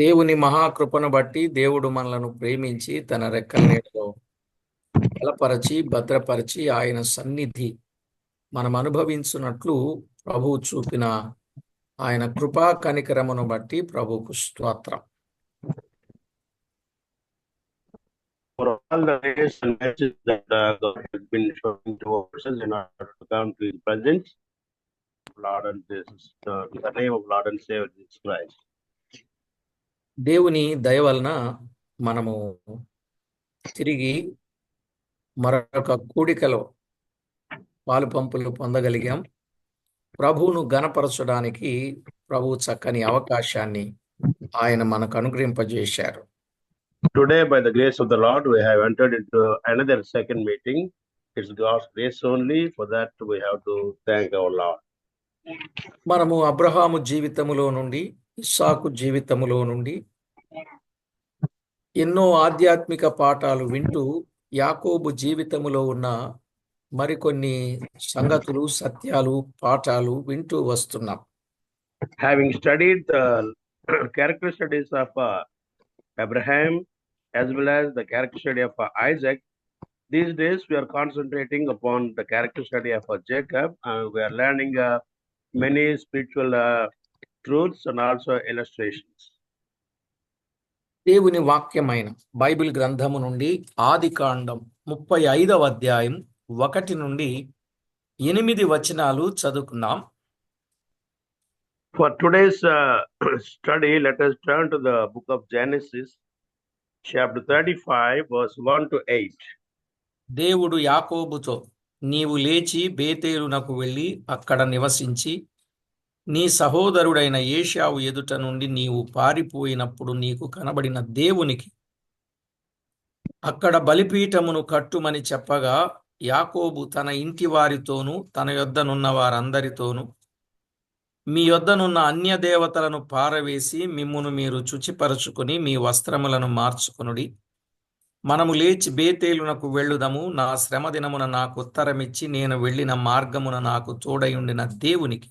దేవుని మహాకృపను బట్టి దేవుడు మనలను ప్రేమించి తన రెక్కల నీడలో బలపరచి భద్రపరిచి ఆయన సన్నిధి మనం అనుభవించున్నట్లు ప్రభువు చూపిన ఆయన కృపా కనికరమును బట్టి ప్రభువుకు స్తోత్రం. For all the ways and messages that God has been showing to us in order to come to His presence, Lord and Jesus, in the name of Lord and Savior Jesus Christ. దేవుని దయ వలన మనము తిరిగి మరొక కూడికలో పాలు పంపులు పొందగలిగాం. ప్రభువును ఘనపరచడానికి ప్రభువు చక్కని అవకాశాన్ని ఆయన మనకు అనుగ్రహింపజేశారు. Today, by the grace of the Lord, we have entered into another second meeting. It's God's grace only. For that, we have to thank our Lord. మనము అబ్రహాము జీవితములో నుండి ఇస్సాకు జీవితములో నుండి ఎన్నో ఆధ్యాత్మిక పాఠాలు వింటూ యాకోబు జీవితములో ఉన్న మరికొన్ని సంగతులు సత్యాలు పాఠాలు వింటూ వస్తున్నాం. Having studied the character studies of Abraham as well as the character study of Isaac, these days we are concentrating upon the character study of Jacob, and we are learning many spiritual truths and also illustrations. దేవుని వాక్యమైన Bible గ్రంథము నుండి ఆదికాండం 35వ అధ్యాయం 1 నుండి 8 వచనాలు చదువుకుందాం. For today's study, let us turn to the book of Genesis, chapter 35, verse 1 to 8. దేవుడు యాకోబుతో, నీవు లేచి బేతేలునకు వెళ్ళి అక్కడ నివసించి నీ సహోదరుడైన ఏశావు ఎదుట నుండి నీవు పారిపోయినప్పుడు నీకు కనబడిన దేవునికి అక్కడ బలిపీఠమును కట్టుమని చెప్పగా, యాకోబు తన ఇంటి వారితోనూ తన యొద్దనున్న వారందరితోనూ, మీ యొద్దనున్న అన్య దేవతలను పారవేసి మిమ్మును మీరు శుచిపరచుకుని మీ వస్త్రములను మార్చుకొనుడి. మనము లేచి బేతేలునకు వెళ్ళుదము. నా శ్రమ దినమున నాకు ఉత్తరమిచ్చి నేను వెళ్ళిన మార్గమున నాకు తోడయుండిన దేవునికి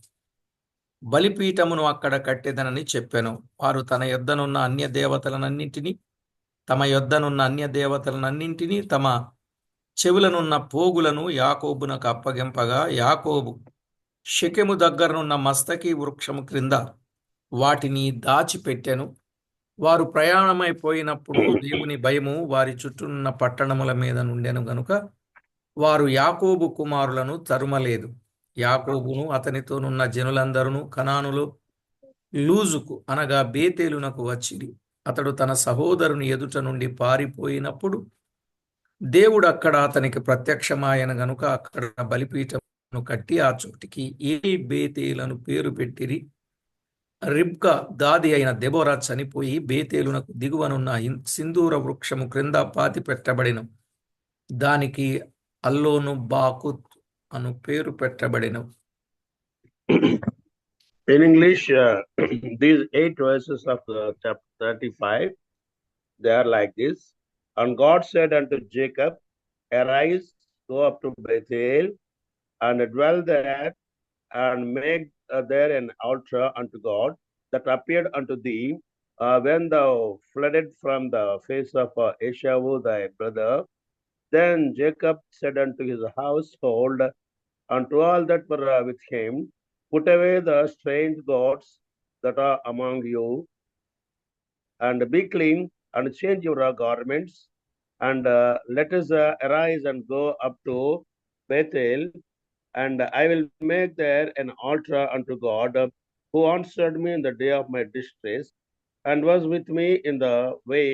బలిపీఠమును అక్కడ కట్టెదనని చెప్పెను. వారు తమ యొద్దనున్న అన్య దేవతలనన్నింటినీ తమ చెవులనున్న పోగులను యాకోబునకు అప్పగింపగా, యాకోబు షెకెము దగ్గరనున్న మస్తకి వృక్షము క్రింద వాటిని దాచిపెట్టెను. వారు ప్రయాణమైపోయినప్పుడు దేవుని భయము వారి చుట్టూనున్న పట్టణముల మీద నుండెను గనుక వారు యాకోబు కుమారులను తరుమలేదు. యాకోబును అతనితోనున్న జనులందరూ కనానులో లూజుకు అనగా బేతేలునకు వచ్చిరి. అతడు తన సహోదరుని ఎదుట నుండి పారిపోయినప్పుడు దేవుడు అక్కడ అతనికి ప్రత్యక్షమాయన గనుక అక్కడ బలిపీఠమును కట్టి ఆ చోటికి ఏ బేతేలను పేరు పెట్టిరి. రిబ్కా దాది అయిన దెబోరా చనిపోయి బేతేలునకు దిగువనున్న సింధూర వృక్షము క్రింద పాతి పెట్టబడిన దానికి అల్లోను బాకుత్ అను పేరు పెట్టబడిన. In English, these 8 verses of chapter 35, they are like this. And God said unto Jacob, arise, go up to Bethel, and dwell there, and make there an altar unto God that appeared unto thee when thou fled from the face of Esau thy brother. Then Jacob said unto his household, unto all that were with him, put away the strange gods that are among you, and be clean, and change your garments, and let us arise and go up to Bethel, and I will make there an altar unto God, who answered me in the day of my distress, and was with me in the way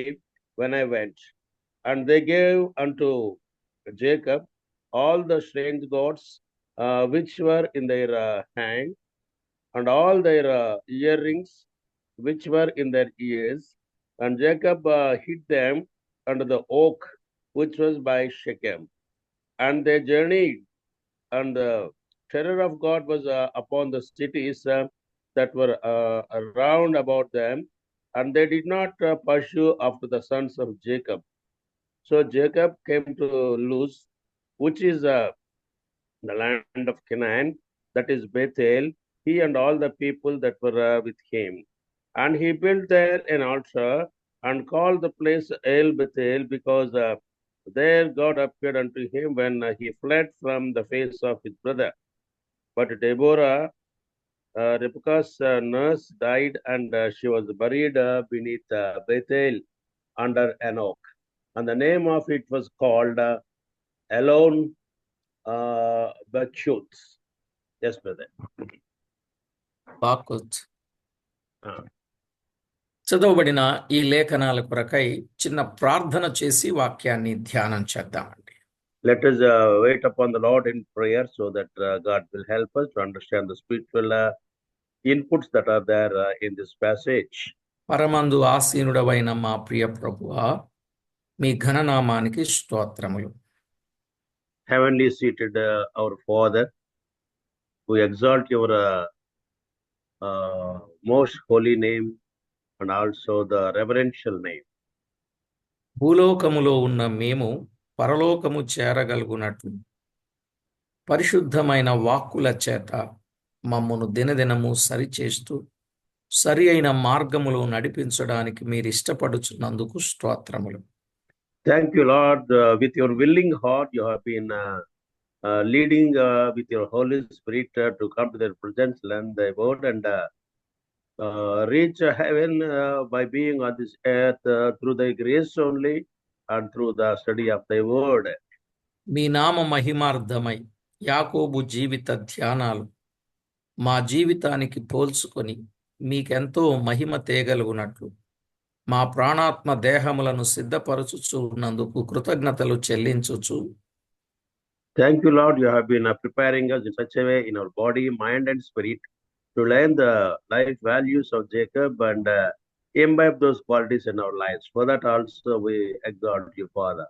when I went. And they gave unto Jacob all the strange gods which were in their hand, and all their earrings which were in their ears. And Jacob hid them under the oak which was by Shechem. And they journeyed, and the terror of God was upon the cities that were around about them, and they did not pursue after the sons of Jacob. So Jacob came to Luz, which is the land of Canaan, that is Bethel, he and all the people that were with him. And he built there an altar and called the place El Bethel, because there God appeared unto him when he fled from the face of his brother. But Deborah, Rebekah's nurse, died, and she was buried beneath Bethel under an oak. And the name of it was called Elon Bachuth. Yes, brother. బాకుత్. Uh, చదవబడిన ఈ లేఖనాల కొరకై చిన్న ప్రార్థన చేసి వాక్యాన్ని ధ్యానం చేద్దామండి. Let us wait upon the Lord in prayer, so that God will help us to understand the spiritual inputs that are there in this passage. పరమందు ఆసీనుడవైన మా ప్రియ ప్రభువా, మీ ఘననామానికి స్తోత్రములు. Heavenly seated our Father, we exalt your most holy name and also the reverential name. భూలోకములో ఉన్న మేము పరలోకము చేరగలుగునట్లు పరిశుద్ధమైన వాక్కుల చేత మమ్మను దినదినము సరిచేస్తూ సరి అయిన మార్గములో నడిపించడానికి మీరు ఇష్టపడుచున్నందుకు స్తోత్రములు. Thank you, Lord. With your willing heart, you have been leading with your Holy Spirit to come to their presence, learn thy word, and reach heaven by being on this earth through thy grace only and through the study of thy word. మీ నామ మహిమార్థమై యాకోబు జీవిత ధ్యానాలు మా జీవితానికి పోల్చుకొని మీకెంతో మహిమ తేగలుగునట్లు మా ప్రాణాత్మ దేహములను సిద్ధపరచుచున్నందుకు కృతజ్ఞతలు చెల్లించుచు. Thank you, Lord. You have been preparing us in such a way in our body, mind, and spirit to learn the life values of Jacob and imbibe those qualities in our lives. For that also we exalt you, Father.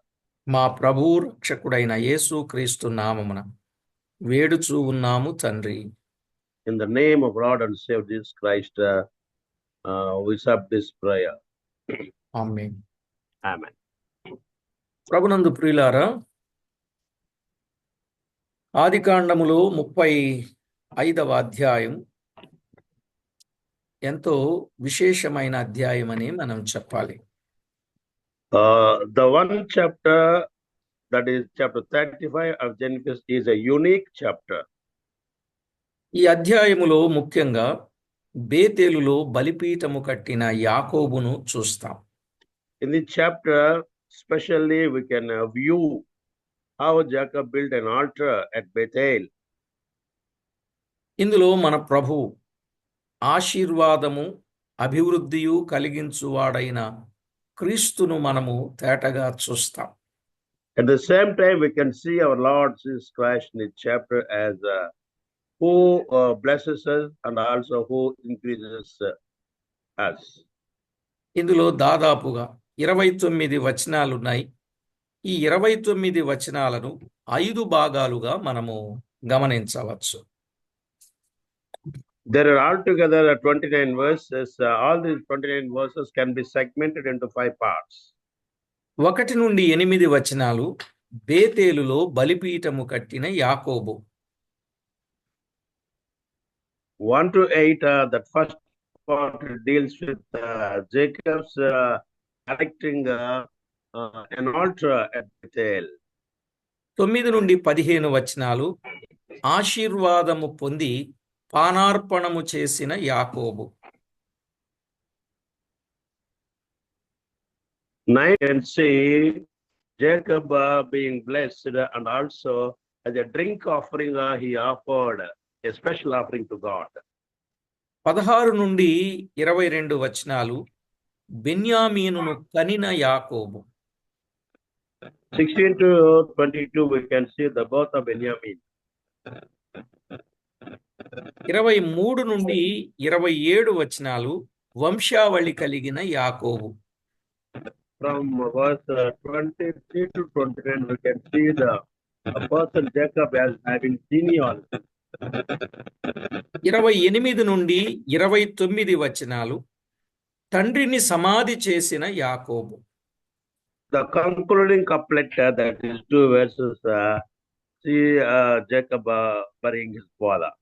మా ప్రభువు రక్షకుడైన యేసు క్రీస్తు నామమున వేడుచూ ఉన్నాము తండ్రి. In the name of Lord and Savior Jesus Christ, we sub this prayer. Amen. Amen. ప్రభునందు ప్రియులారా, ఆదికాండములో 35వ అధ్యాయం ఎంతో విశేషమైన అధ్యాయం అని మనం చెప్పాలి. The one chapter, that is chapter 35 of Genesis, is a unique chapter. ఈ అధ్యాయములో ముఖ్యంగా బేతేలులో బలిపీఠము కట్టిన యాకోబును చూస్తాం. In this chapter, especially, we can view how Jacob built an altar at Bethel. ఇందులో మన ప్రభు ఆశీర్వాదము అభివృద్ధియు కలిగించువాడైన క్రీస్తును మనము తేటగా చూస్తాం. At the same time, we can see our Lord Jesus Christ in this chapter as who blesses us and also who increases us. ఇందులో దాదాపుగా 29 వచనాలున్నాయి. ఈ 29 వచనాలను 5 భాగాలుగా మనము గమనించవచ్చు. There are altogether 29 verses. All these 29 verses can be segmented into 5 parts. 1 నుండి 8 వచనాలు బేతేలులో బలిపీఠము కట్టిన యాకోబు. 1 to 8, that first part deals with Jacob's erecting an altar at Bethel. 9 నుండి 15 వచనాలు ఆశీర్వాదము పొంది పానార్పణము చేసిన యాకోబు. 9 can see Jacob being blessed, and also as a drink offering he offered a special offering to God. 16 నుండి 22 వచనాలు బెన్యామీనును కనిన యాకోబు. 16 to 22 we can see the birth of Benjamin. 23 నుండి 27 వచనాలు వంశావళి కలిగిన యాకోబు. From verse 23 to 29 we can see the person Jacob as having genealogy. 28 నుండి 29 వచనాలు తండ్రిని సమాధి చేసిన యాకోబు. The concluding couplet, that is 2 verses, see Jacob burying his father.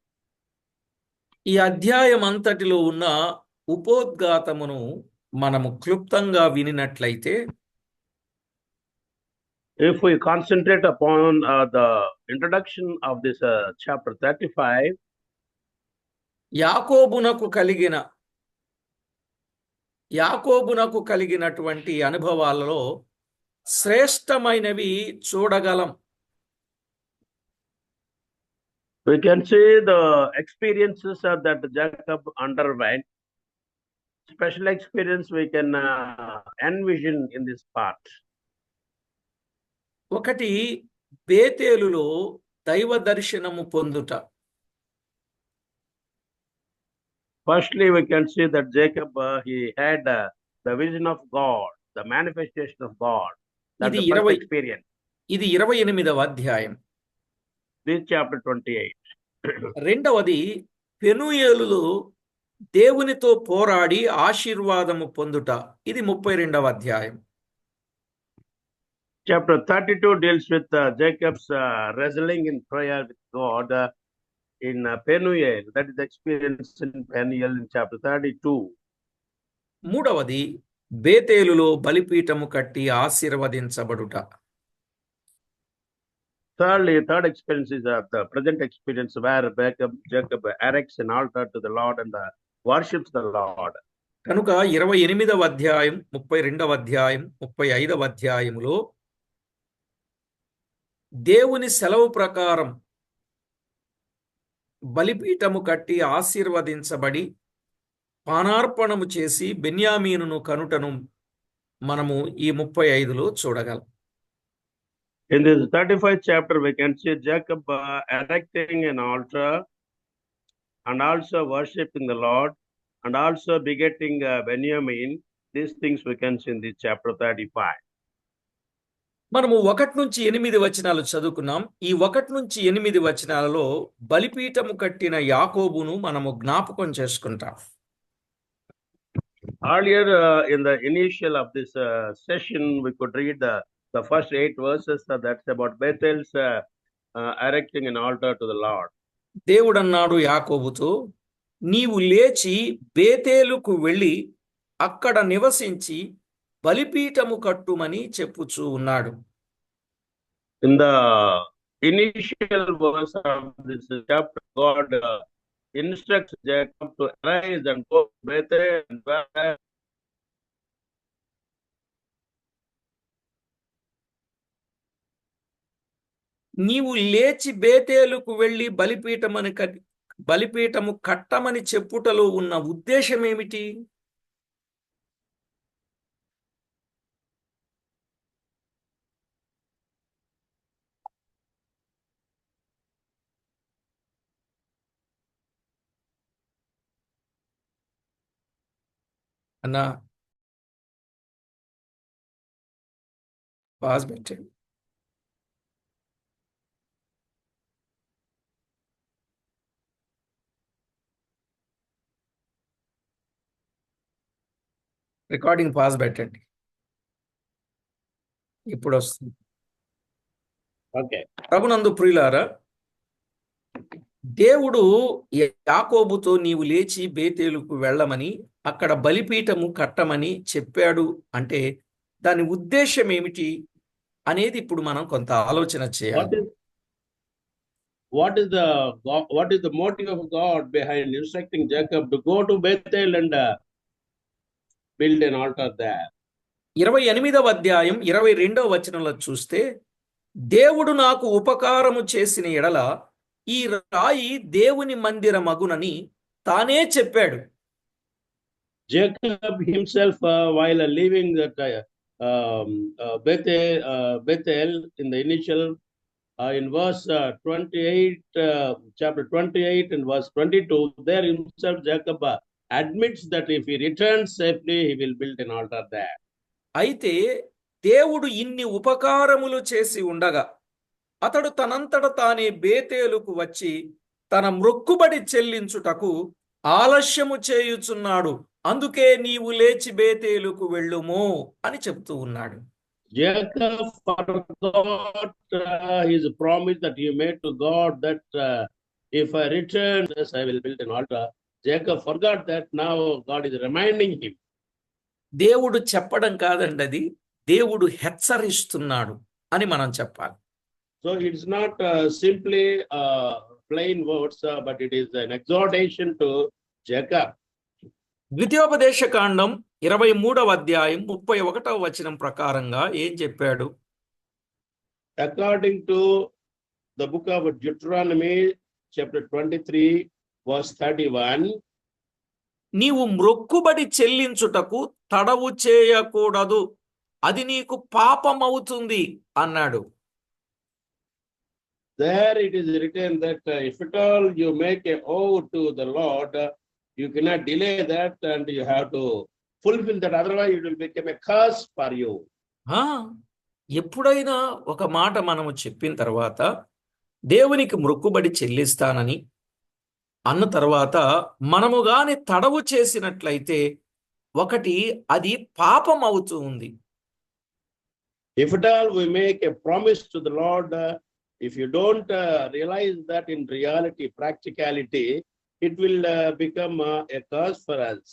ఈ అధ్యాయం అంతటిలో ఉన్న ఉపోద్ఘాతమును మనము క్లుప్తంగా వినినట్లయితే If we concentrate upon the introduction of this chapter 35, యాకోబునకు కలిగినటువంటి అనుభవాలలో శ్రేష్టమైనవి చూడగలం. we can see the experiences that Jacob underwent. Special experience we can envision in this part. ఒకటి, బేతేలులో దైవ దర్శనము పొందుట. Firstly, we can see that Jacob, he had the vision of God, the manifestation of God. That's the first experience. ఇది 28వ అధ్యాయం. This chapter 28. రెండవది, పెనూయేలులో దేవునితో పోరాడి ఆశీర్వాదము పొందుట. ఇది 32వ అధ్యాయం. Chapter 32 deals with Jacob's wrestling in prayer with God in Penuel. That is the experience in Penuel in chapter 32. మూడవది, బేతేలులో బలిపీఠము కట్టి ఆశీర్వదించబడుట. Thirdly, third experience is the present experience where Jacob erects an altar to the Lord and worships the Lord. కనుక 28వ అధ్యాయం, 32వ అధ్యాయం, 35వ అధ్యాయములో దేవుని సెలవు ప్రకారం బలిపీఠము కట్టి ఆశీర్వదించబడి పానార్పణము చేసి బెన్యామీనును కనుటను మనము ఈ 35లో చూడగలం. In this 35th chapter, we can see Jacob erecting an altar and also worshiping the Lord and also begetting Benjamin. These things we can see in this chapter 35. మనము 1 నుంచి 8 వచనాలు చదువుకున్నాం. ఈ 1 నుంచి 8 వచనాలలో బలిపీఠము కట్టిన యాకోబును మనము జ్ఞాపకం చేసుకుంటాం. Earlier in the initial of this session, we could read the first 8 verses that's about Bethel's erecting an altar to the Lord. దేవుడన్నాడు యాకోబుతో, నీవు లేచి బేతేలుకు వెళ్ళి అక్కడ నివసించి బలిపీఠము కట్టుమని చెప్పుచూ ఉన్నాడు. In the initial verse of this chapter, God instructs Jacob to arise and go to Bethel and where నీవు లేచి బేతేలుకు వెళ్ళి బలిపీఠము కట్టమని చెప్పుటలో ఉన్న ఉద్దేశం ఏమిటి? అన్నా పాస్ పెట్టండి. రికార్డింగ్ పాస్ పెట్టండి. ఇప్పుడు వస్తుంది. ఓకే. ప్రభునందు ప్రియులారా, దేవుడు యాకోబుతో నీవు లేచి బేతేలుకు వెళ్ళమని అక్కడ బలిపీఠము కట్టమని చెప్పాడు అంటే దాని ఉద్దేశం ఏమిటి అనేది ఇప్పుడు మనం కొంత ఆలోచన చేయాలి. What is the motive of God behind instructing Jacob to go to Bethel and build an altar there? 28వ అధ్యాయం 22వ వచనంలో చూస్తే, దేవుడు నాకు ఉపకారము చేసిన ఎడల ఈ రాయి దేవుని మందిరమగునని తానే చెప్పాడు. Jacob himself, while leaving that Bethel in the initial in verse 28, chapter 28 and verse 22, there himself Jacob admits that if he returns safely, he will build an altar there. అయితే దేవుడు ఇన్ని ఉపకారములు చేసి ఉండగా అతడు తనంతట తానే బేతేలుకు వచ్చి తన మ్రొక్కుబడి చెల్లించుటకు ఆలస్యము చేయుచున్నాడు, అందుకే నీవు లేచి బేతేలుకు వెళ్ళుము అని చెప్తూ ఉన్నాడు. Jacob forgot his promise that he made to God that if I return, yes, I will build an altar. Jacob forgot that. Now God is reminding him. దేవుడు చెప్పడం కాదండి, అది దేవుడు హెచ్చరిస్తున్నాడు అని మనం చెప్పాలి. So it's not simply plain words, but it is an exhortation to Jacob. ద్వితీయోపదేశ కాండం 23వ అధ్యాయం 31వ వచనం ప్రకారంగా ఏం చెప్పాడు? According to the book of Deuteronomy, chapter 23, verse 31, నీవు మ్రొక్కుబడి చెల్లించుటకు తడవు చేయకూడదు, అది నీకు పాపమవుతుంది అన్నాడు. there it is written that if at all you make a oath to the Lord, you cannot delay that and you have to fulfill that, otherwise it will become a curse for you. ఆ, ఎప్పుడైనా ఒక మాట మనము చెప్పిన తర్వాత దేవునికి మ్రొక్కుబడి చెల్లిస్తానని అన్న తర్వాత మనము గాని తడవు చేసినట్లయితే ఒకటి అది పాపం అవుతూ ఉంది. If at all we make a promise to the Lord, if you don't realize that in reality, practicality, it will become a curse for us.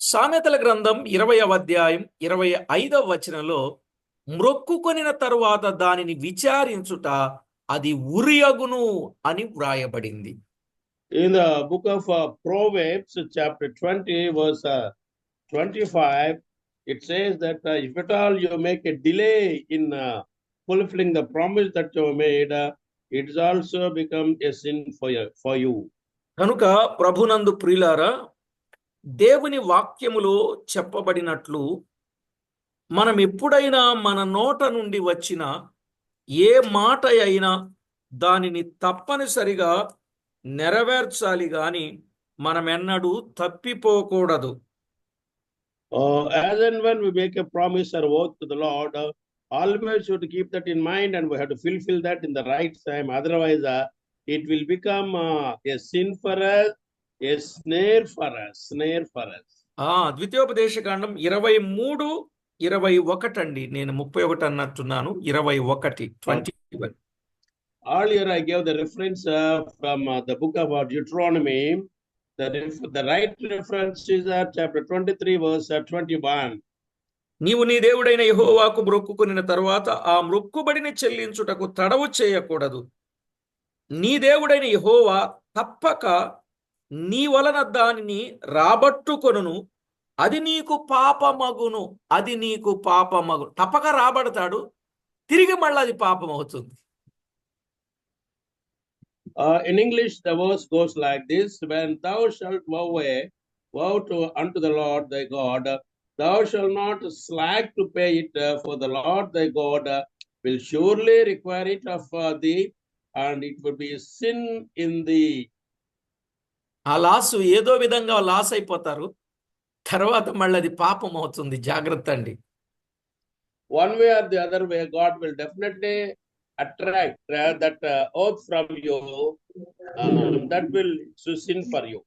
సామెతల గ్రంథం 20వ అధ్యాయం 25వ వచనంలో మ్రొక్కుకొనిన తరువాత దానిని విచారించుట అది ఉరియగును అని వ్రాయబడింది. In the book of Proverbs, chapter 20, verse 25, it says that if at all you make a delay in fulfilling the promise that you made, it is also become a sin for you. కనుక ప్రభునందు ప్రియులారా, దేవుని వాక్యములో చెప్పబడినట్లు మనం ఎప్పుడైనా మన నోట నుండి వచ్చిన ఏ మాట అయినా దానిని తప్పనిసరిగా నెరవేర్చాలి గాని మనమెన్నడూ తప్పిపోకూడదు. As and when we make a promise or oath to the Lord, always we have to keep that in mind and we have to fulfill that in the right time. Otherwise, it will become a sin for us, a snare for us. ద్వితీయోపదేశ కాండం 23:21 అండి. నేను 31 అన్నట్టున్నాను. 21 Earlier, I gave the reference from the book of Deuteronomy. The right reference is chapter 23, verse 21. నీవు నీ దేవుడైన యెహోవాకు మ్రొక్కుకొనిన తరువాత ఆ మ్రొక్కుబడిని చెల్లించుటకు తడవు చేయకూడదు. నీ దేవుడైన యెహోవా తప్పక నీ వలన దానిని రాబట్టుకొనును, అది నీకు పాపమగును. తప్పక రాబడతాడు, తిరిగి మళ్ళీ అది పాపం అవుతుంది. In English, the verse goes like this: when thou shalt vow unto the Lord thy God, thou shalt not slack to pay it, for the Lord thy God will surely require it of thee, and it will be sin in thee. ఆ loss ఏదో విధంగా loss అయిపోతారు, తర్వాత మళ్ళీ అది పాపం అవుతుంది. జాగ్రత్త అండి. One way or the other way, God will definitely attract that oath from you, that will sin for you.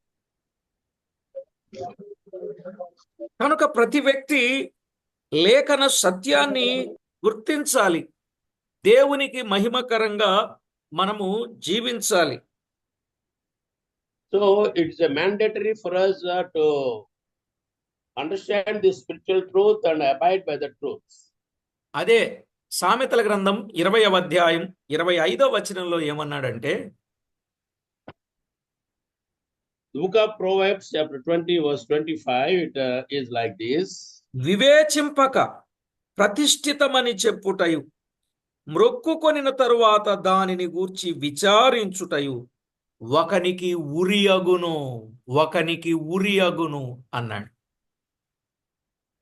కనుక ప్రతి వ్యక్తి లేఖన సత్యాన్ని గుర్తించాలి. దేవునికి మహిమకరంగా మనము జీవించాలి. So it's a mandatory for us to understand the spiritual truth and abide by the truth. అదే సామెతల గ్రంథం 20వ అధ్యాయం 25వ వచనంలో ఏమన్నాడంటే, The book of Proverbs, chapter 20, verse 25, it is like this: వివేచింపక ప్రతిష్ఠితమని చెప్పుటయు, మ్రొక్కుకొనిన తరువాత దానిని గూర్చి విచారించుటయు ఒకనికి ఉరియగును అన్నాడు.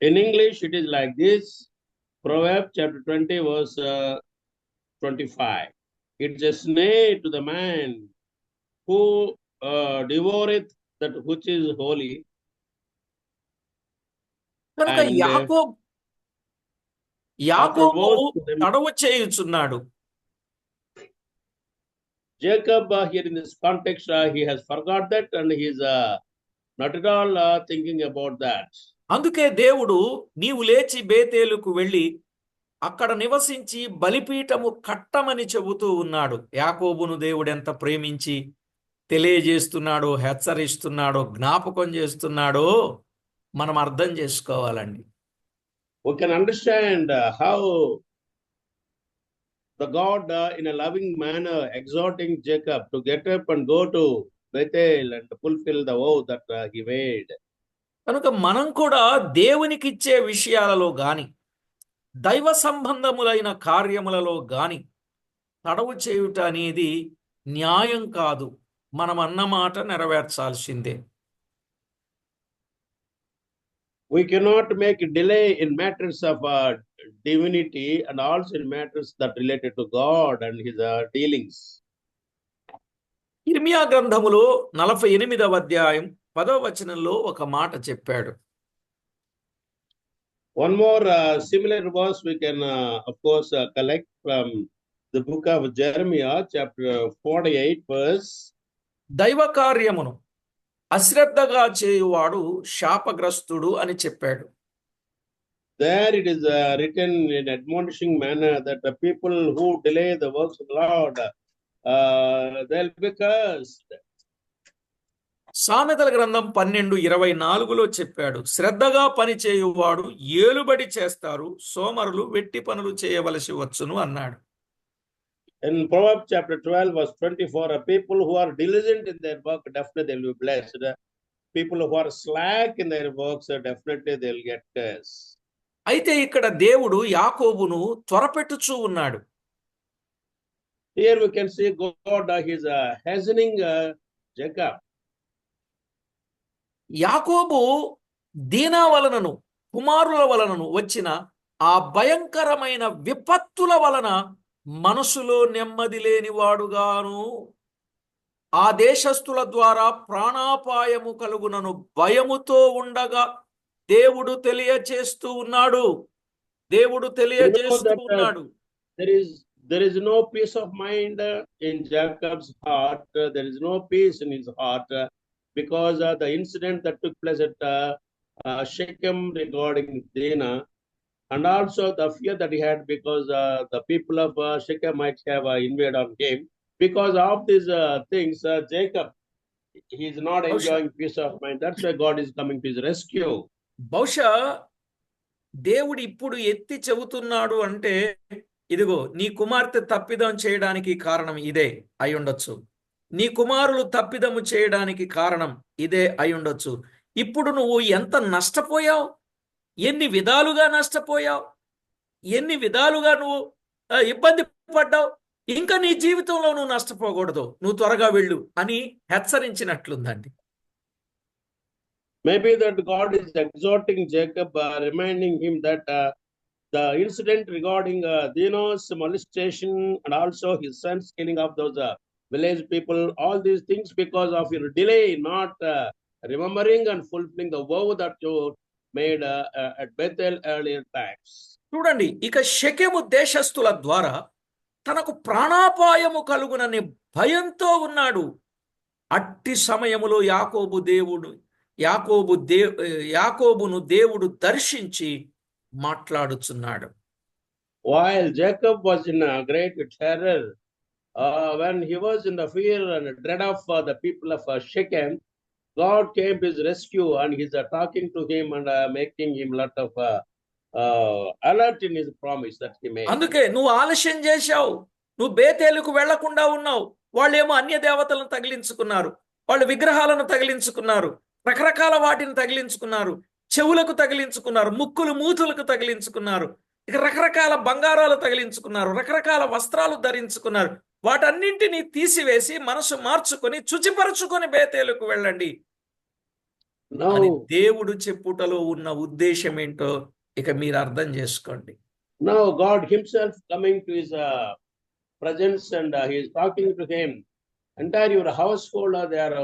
In English, it is like this: Proverbs chapter 20, verse 25. It's a snare to the man who devoureth that which is holy. కనుక And, యాకోబు afterwards, తడవు చేయుచున్నాడు. Jacob, here in this context, he has forgot that and he is not at all thinking about that. అందుకే దేవుడు నీవు లేచి బేతేలుకు వెళ్ళి అక్కడ నివసించి బలిపీఠము కట్టమని చెబుతూ ఉన్నాడు. యాకోబును దేవుడు ఎంత ప్రేమించి తెలియజేస్తున్నాడో, హెచ్చరిస్తున్నాడో, జ్ఞాపకం చేస్తున్నాడో మనం అర్థం చేసుకోవాలండి. We can understand how the God, in a loving manner, exhorting Jacob to get up and go to Bethel and fulfill the vow that he made. కనుక మనం కూడా దేవునికి ఇచ్చే విషయాలలో గాని, దైవ సంబంధములైన కార్యములలో గాని తడవు చేయుట అనేది న్యాయం కాదు. మనం అన్నమాట నెరవేర్చాల్సిందే. We cannot make a delay in matters of divinity and also in matters that related to God and his dealings. ఇర్మియా గ్రంథములో 48వ అధ్యాయం 10వ వచనంలో ఒక మాట చెప్పాడు. One more similar verse we can, of course, collect from the book of Jeremiah, chapter 48, verse. దైవ కార్యమును అశ్రద్ధగా చేయువాడు శాపగ్రస్తుడు అని చెప్పాడు. There it is written in admonishing manner that the people who delay the works of the Lord, they'll be cursed. సామెతల గ్రంథం 12:24లో చెప్పాడు, శ్రద్ధగా పని చేయువాడు ఏలుబడి చేస్తారు, సోమరులు వెట్టి పనులు చేయవలసి వచ్చును అన్నాడు. In Proverbs chapter 12, verse 24, people who are diligent in their work, definitely they'll be blessed. People who are slack in their works, definitely they'll get cursed. అయితే ఇక్కడ దేవుడు యాకోబును త్వరపెట్టుచూ ఉన్నాడు. Here we can see God is hastening Jacob. యాకోబు దీనా వలనను కుమారుల వలనను వచ్చిన ఆ భయంకరమైన విపత్తుల వలన మనసులో నెమ్మది లేనివాడుగాను, ఆ దేశస్థుల ద్వారా ప్రాణాపాయము కలుగునను భయముతో ఉండగా దేవుడు తెలియచేస్తూ ఉన్నాడు. దేవుడు తెలియజేస్తూ ఉన్నాడు. There is no peace of mind in Jacob's heart. There is no peace in his heart because the incident that took place at Shechem regarding Dinah, and also the fear that he had because the people of Shechem might have invaded on him. Because of these things, Jacob, he is not enjoying peace of mind. That's why God is coming to his rescue. బహుశా దేవుడు ఇప్పుడు ఎత్తి చెబుతున్నాడు అంటే, ఇదిగో నీ కుమార్తె తప్పిదం చేయడానికి కారణం ఇదే అయి ఉండొచ్చు, నీ కుమారులు తప్పిదము చేయడానికి కారణం ఇదే అయి ఉండొచ్చు. ఇప్పుడు నువ్వు ఎంత నష్టపోయావు, ఎన్ని విధాలుగా నష్టపోయావు, ఎన్ని విధాలుగా నువ్వు ఇబ్బంది పడ్డావు, ఇంకా నీ జీవితంలో నువ్వు నష్టపోకూడదు, నువ్వు త్వరగా వెళ్ళు అని హెచ్చరించినట్లుందండి. Maybe that God is exhorting Jacob, reminding him that the incident regarding Dinah's molestation and also his son's killing of those village people, all these things because of your delay, not remembering and fulfilling the vow that you made at Bethel earlier times. చూడండి, ఇక షెకెము దేశస్థుల ద్వారా తనకు ప్రాణాపాయము కలుగునని భయంతో ఉన్నాడు. అట్టి సమయములో యాకోబును దేవుడు దర్శించి మాట్లాడుచున్నాడు. While Jacob was in a great terror, when he was in the fear and dread of the people of Shechem, God came to his rescue and he's talking to him and making him lot of alert in his promise that he made. అందుకే నువ్వు ఆలస్యం చేశావు, నువ్వు బేతేలుకు వెళ్లకుండా ఉన్నావు. వాళ్ళేమో అన్య దేవతలను తగిలించుకున్నారు, వాళ్ళు విగ్రహాలను తగిలించుకున్నారు, రకరకాల వాటిని తగిలించుకున్నారు, చెవులకు తగిలించుకున్నారు, ముక్కులు మూతులకు తగిలించుకున్నారు, ఇక రకరకాల బంగారాలు తగిలించుకున్నారు, రకరకాల వస్త్రాలు ధరించుకున్నారు. వాటన్నింటినీ తీసివేసి మనసు మార్చుకొని శుచిపరచుకొని బేతేలుకు వెళ్ళండి అని దేవుడు చెప్పుటలో ఉన్న ఉద్దేశం ఏంటో ఇక మీరు అర్థం చేసుకోండి. Now God himself coming to his presence and he is talking to him. Entire your household they are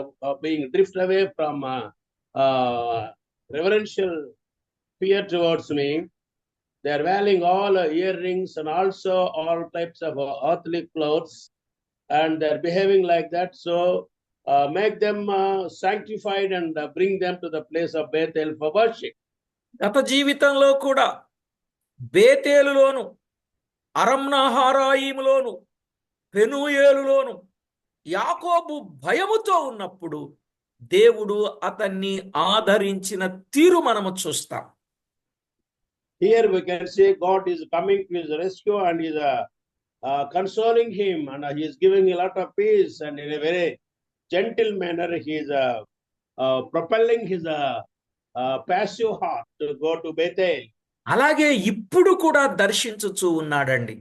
being drifted away from reverential fear towards me. They are wearing all earrings and also all types of earthly clothes, and they are behaving like that. So make them sanctified and bring them to the place of Bethel for worship. గత జీవితంలో కూడా బేతేలులోను, అరమ్నహారాయిములోను, పెనూయేలులోను యాకోబు భయముతో ఉన్నప్పుడు దేవుడు అతన్ని ఆదరించిన తీరు మనము చూస్తాం. Here we can say God is coming to his rescue and is consoling him, and he is giving a lot of peace, and in a very gentle manner he is propelling his passive heart to go to Bethel. అలాగే ఇప్పుడు కూడా దర్శించుచూ ఉన్నాడండి.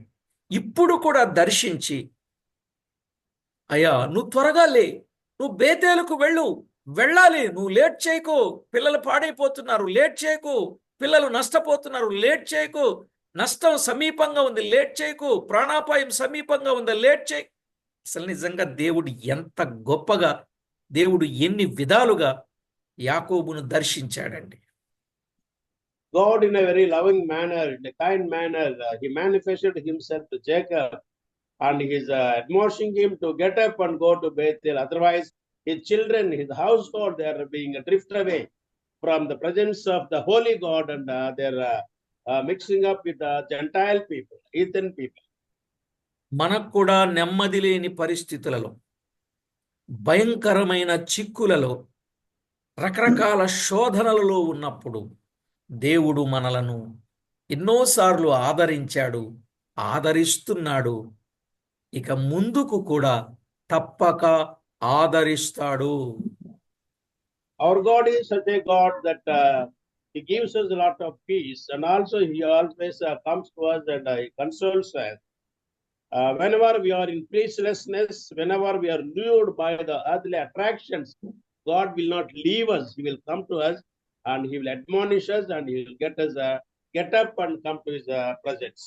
ఇప్పుడు కూడా దర్శించి, అయ్యా నువ్వు త్వరగా లే, నువ్వు బేతేలుకు వెళ్ళాలి, నువ్వు లేట్ చేయకు, పిల్లలు పాడైపోతున్నారు, లేట్ చేయకు, పిల్లలు నష్టపోతున్నారు, లేట్ చేయకు, నష్టం సమీపంగా ఉంది, లేట్ చేయకు, ప్రాణాపాయం సమీపంగా ఉంది, లేట్ చేయ. అసలు నిజంగా దేవుడు ఎంత గొప్పగా, దేవుడు ఎన్ని విధాలుగా యాకోబును దర్శించాడండి. God in a very loving manner, in a kind manner, he manifested himself to Jacob, and he is admonishing him to get up and go to Bethel. Otherwise, his children, his household, they are being drifted away from the presence of the holy God, and they are mixing up with the Gentile people, heathen people. మనకు కూడా నెమ్మది లేని పరిస్థితులలో, భయంకరమైన చిక్కులలో, రకరకాల శోధనలలో ఉన్నప్పుడు దేవుడు మనలను ఎన్నోసార్లు ఆదరించాడు, ఆదరిస్తున్నాడు, ఇక ముందుకు కూడా తప్పక ఆదరిస్తాడు. Our God is such a God that he gives us a lot of peace, and also he always comes to us and he consoles us. Whenever we are in peacelessness, whenever we are lured by the earthly attractions, God will not leave us. He will come to us and he will admonish us, and he will get us get up and come to his presence.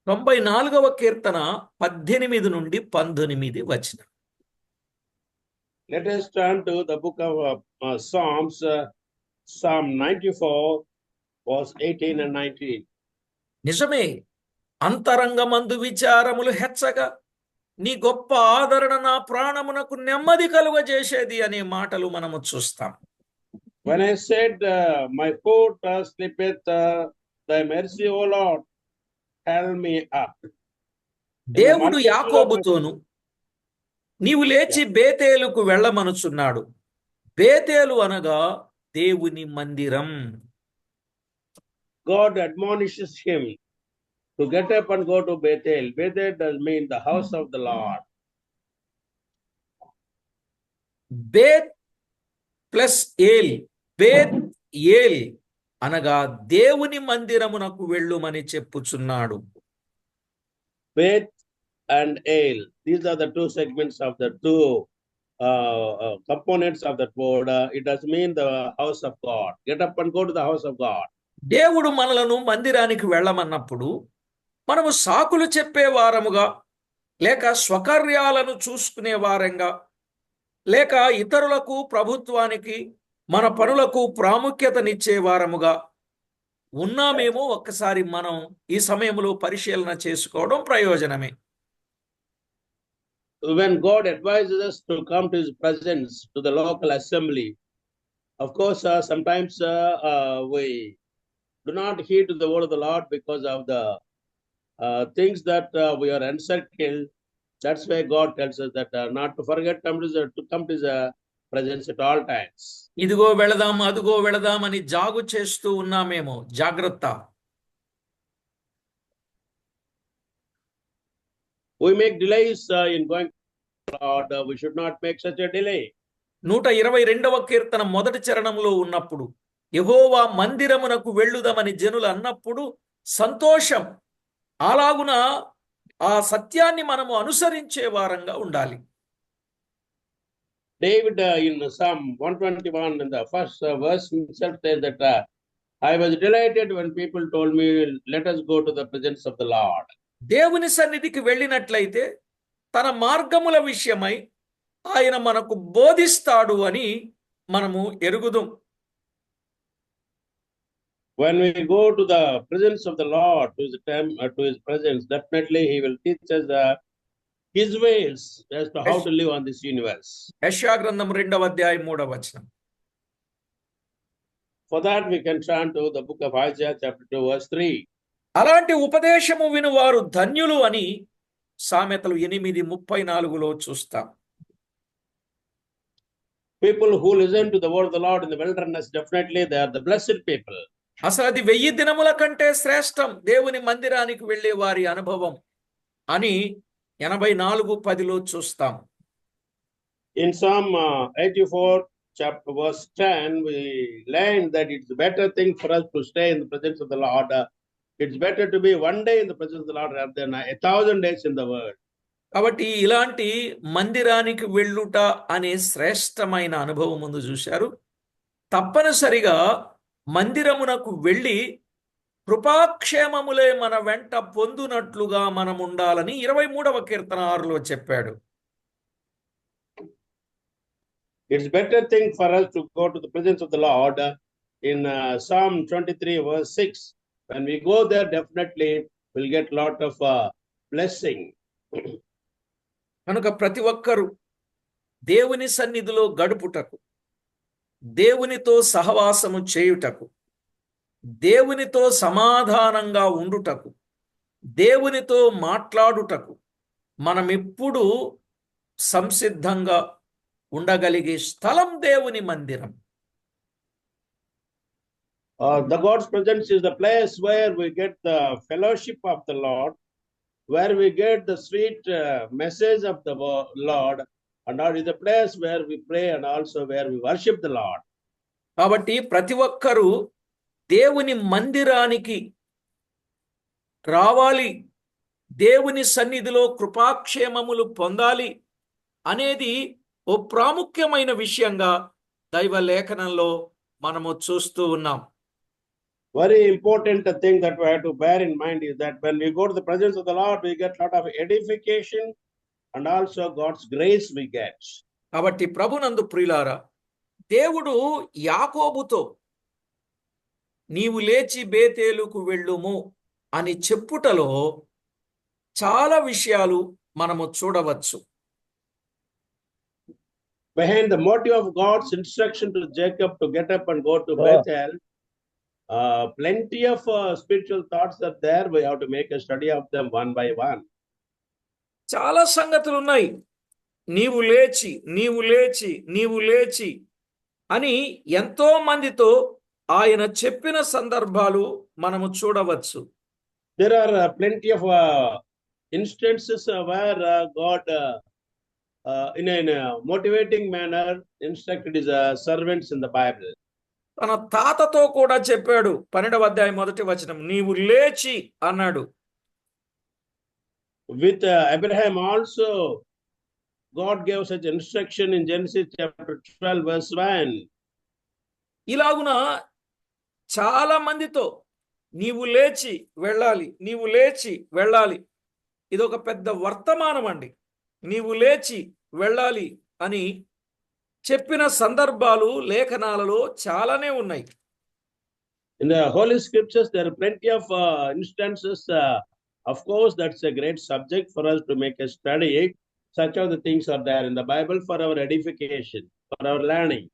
94వ కీర్తన 18 నుండి 19 వచనం. Let us turn to the book of Psalms, Psalm 94, verse 18 and 19. నిజమే, అంతరంగమందు విచారములు హెచ్చగా నీ గొప్ప ఆదరణ నా ప్రాణమునకు నెమ్మది కలుగజేసేది అనే మాటలు మనము చూస్తాం. When I said, my foot slippeth, thy mercy, O Lord, held me up. దేవుడు యాకోబుతోను నీవు లేచి బేతేలుకు వెళ్ళమనుచున్నాడు. బేతేలు అనగా దేవుని మందిరం. God admonishes him to get up and go to Bethel. Bethel does mean the house of the Lord. Beth plus El, Beth El అనగా దేవుని మందిరమునకు వెళ్ళుమని చెప్పుచున్నాడు. Beth and El, these are the two segments of the two components of that word. It does mean the house of God. Get up and go to the house of God. దేవుడు మనలను మందిరానికి వెళ్ళమన్నప్పుడు మనము సాకులు చెప్పే వారముగా, లేక స్వకార్యాలను చూసుకునే వారంగా, లేక ఇతరులకు, ప్రభుత్వానికి, మన పనులకు ప్రాముఖ్యతనిచ్చే వారముగా ఉన్నామేమో ఒక్కసారి మనం ఈ సమయంలో పరిశీలన చేసుకోవడం ప్రయోజనమే. When God advises us to come to his presence, to the local assembly, of course, sometimes we do not heed to the word of the Lord because of the things that we are encircled. That's why God tells us that not to forget to come to his presence at all times. ఇదిగో వెళదాం, అదిగో వెళదాం అని జాగు చేస్తూ ఉన్నామేమో, జాగ్రత్త. We make delays in going to the Lord. We should not make such a delay. 122వ కీర్తన మొదటి చరణంలో ఉన్నప్పుడు యెహోవా మందిరమునకు వెళ్ళుదామని జనులు అన్నప్పుడు సంతోషం. అలాగున ఆ సత్యాన్ని మనము అనుసరించే వారంగా ఉండాలి. David in Psalm 121 in the first verse himself said that I was delighted when people told me, let us go to the presence of the Lord. దేవుని సన్నిధికి వెళ్ళినట్లయితే తన మార్గముల విషయమై ఆయన మనకు బోధిస్తాడు అని మనము ఎరుగుదాం. When we go to the presence of the Lord, to his presence, definitely he will teach us his ways as to how to live on this universe. యెషయా గ్రంథం 2వ అధ్యాయం 3వ వచనం. For that we can turn to the book of Isaiah chapter 2 verse 3. అలాంటి ఉపదేశము వినువారు ధన్యులు అని సామెతలు 8:34లో చూస్తాం. People who listen to the word of the Lord in the wilderness, definitely they are the blessed people. అసలు అది 1000 దినముల కంటే శ్రేష్టం దేవుని మందిరానికి వెళ్ళే వారి అనుభవం అని 84:10లో చూస్తాం. In Psalm 84, chapter verse 10, we learn that it's a better thing for us to stay in the presence of the Lord. It's better to be one day in the presence of the Lord rather than 1,000 days in the world. కాబట్టి ఇలాంటి మందిరానికి వెళ్ళుట అనే శ్రేష్టమైన అనుభవం ముందు చూశారు. తప్పనిసరిగా మందిరమునకు వెళ్ళి కృపాక్షేమములే మన వెంట పొందునట్లుగా మనం ఉండాలని 23వ కీర్తన 6లో చెప్పాడు. It's better thing for us to go to the presence of the Lord in Psalm 23 verse 6. When we go there, definitely we'll get lot of blessing. కనుక ప్రతి ఒక్కరూ దేవుని సన్నిధిలో గడుపుటకు, దేవునితో సహవాసము చేయుటకు, దేవునితో సమాధానంగా ఉండుటకు, దేవునితో మాట్లాడుటకు మనమెప్పుడు సంసిద్ధంగా ఉండగలిగే స్థలం దేవుని మందిరం. The God's presence is the place where we get the fellowship of the Lord, where we get the sweet message of the Lord, and that is the place where we pray and also where we worship the Lord. కాబట్టి ప్రతి ఒక్కరూ దేవుని మందిరానికి రావాలి, దేవుని సన్నిధిలో కృపాక్షేమములు పొందాలి అనేది ఓ ప్రాముఖ్యమైన విషయంగా దైవ లేఖనంలో మనము చూస్తూ ఉన్నాం. Very important thing that we have to bear in mind is that when we go to the presence of the Lord, we get lot of edification and also God's grace we get. కాబట్టి ప్రభునందు ప్రియులారా, దేవుడు యాకోబుతో నీవు లేచి బేతేలుకు వెళ్ళుము అని చెప్పుటలో చాలా విషయాలు మనము చూడవచ్చు. Behind the motive of God's instruction to Jacob to get up and go to Bethel, plenty of spiritual thoughts are there. We have to make a study of them one by one. చాలా సంగతులు ఉన్నాయి. నీవు లేచి, నీవు లేచి, నీవు లేచి అని ఎంతో మందితో ఆయన చెప్పిన సందర్భాలు మనము చూడవచ్చు. There are plenty of instances where God in a motivating manner instructed his servants in the Bible. తన తాతతో కూడా చెప్పాడు. 12వ అధ్యాయం 1వ వచనం, నీవు లేచి అన్నాడు. With Abraham also, God gave such instruction in Genesis chapter 12 verse 1. ఇలాగున చాలా మందితో నీవు లేచి వెళ్ళాలి, నీవు లేచి వెళ్ళాలి. ఇది ఒక పెద్ద వర్తమానం అండి. నీవు లేచి వెళ్ళాలి అని చెప్పిన సందర్భాలు లేఖనాలలో చాలానే ఉన్నాయి. In the Holy Scriptures, there are plenty of instances. Of course, that's a great subject for us to make a study. Such of the things are there in the Bible for our edification, for our learning.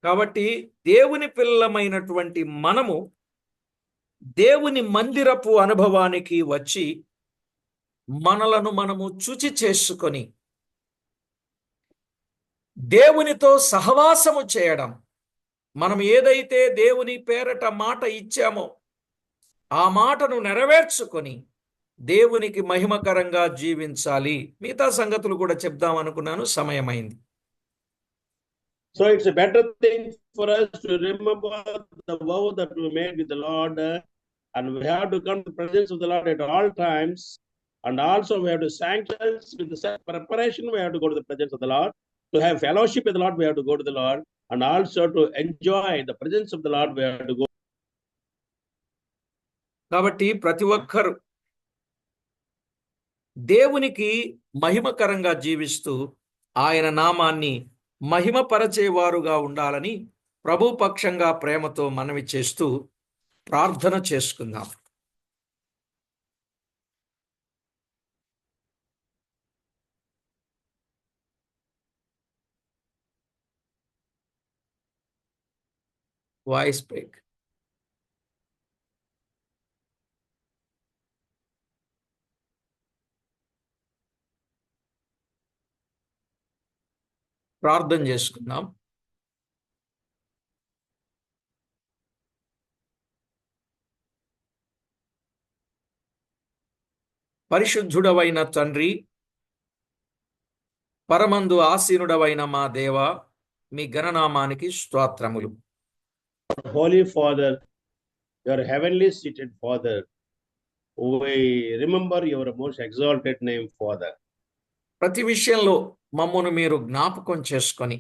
కాబట్టి దేవుని పిల్లలమైనటువంటి మనము దేవుని మందిరపు అనుభవానికి వచ్చి మనలను మనము శుచి చేసుకొని దేవునితో సహవాసము చేయడం, మనం ఏదైతే దేవుని పేరట మాట ఇచ్చామో ఆ మాటను నెరవేర్చుకొని దేవునికి మహిమకరంగా జీవించాలి. మిగతా సంగతులు కూడా చెప్దాం అనుకున్నాను, సమయమైంది. So it's a better thing for us to remember the vow that we made with the Lord, and we have to come to the presence of the Lord at all times, and also we have to sanction with the preparation. We have to go to the presence of the Lord. To have fellowship with the Lord, we have to go to the Lord, and also to enjoy the presence of the Lord, we have to go. కాబట్టి ప్రతి ఒక్కరు దేవునికి మహిమకరంగా జీవిస్తూ ఆయన నామాన్ని మహిమపరచేవారుగా ఉండాలని ప్రభు పక్షంగా ప్రేమతో మనవి చేస్తూ ప్రార్థన చేసుకుందాం. Voice break. ప్రార్థన చేసుకుందాం. పరిశుద్ధుడవైన తండ్రి, పరమందు ఆసీనుడవైన మా దేవ, మీ గణనామానికి స్తోత్రములు. Holy Father, your heavenly seated Father, we remember your most exalted name, Father. ప్రతి విషయంలో మమ్మను మీరు జ్ఞాపకం చేసుకొని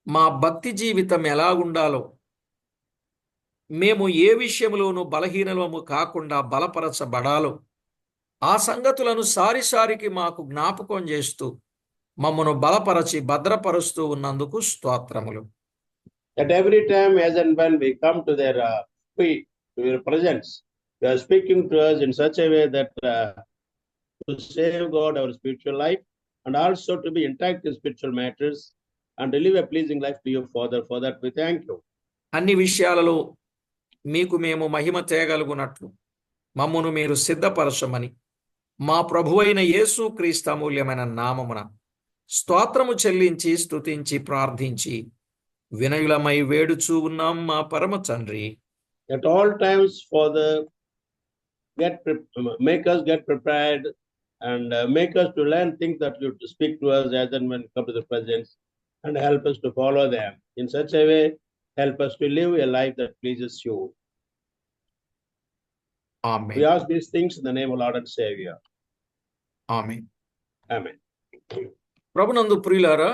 మా భక్తి జీవితం ఎలాగుండాలో, మేము ఏ విషయంలోనూ బలహీనలము కాకుండా బలపరచబడాలో ఆ సంగతులను సారిసారికి మాకు జ్ఞాపకం చేస్తూ మమ్మను బలపరచి భద్రపరుస్తూ ఉన్నందుకు స్తోత్రములు. At every time, as and when we come to your presence, you are speaking to us in such a way that to save God our spiritual life and also to be intact in spiritual matters and to live a pleasing life to you, Father. For that we thank you. అన్ని విషయాలలో మీకు మేము మహిమ తేగలుగునట్లు మమ్మను మీరు సిద్ధపరచమని మా ప్రభువైన యేసు క్రీస్తు అమూల్యమైన నామమున స్తోత్రము చెల్లించి స్తుతించి ప్రార్థించి వినయులమై వేడుచూ ఉన్నాం మా పరమ తండ్రి. At all times, Father, make us get prepared and make us to learn things that you speak to us as and when we come to the presence, and help us to follow them in such a way. Help us to live a life that pleases you. Amen. We ask these things in the name of Lord and Savior. Amen. Amen. ప్రభునందు ప్రియులారా,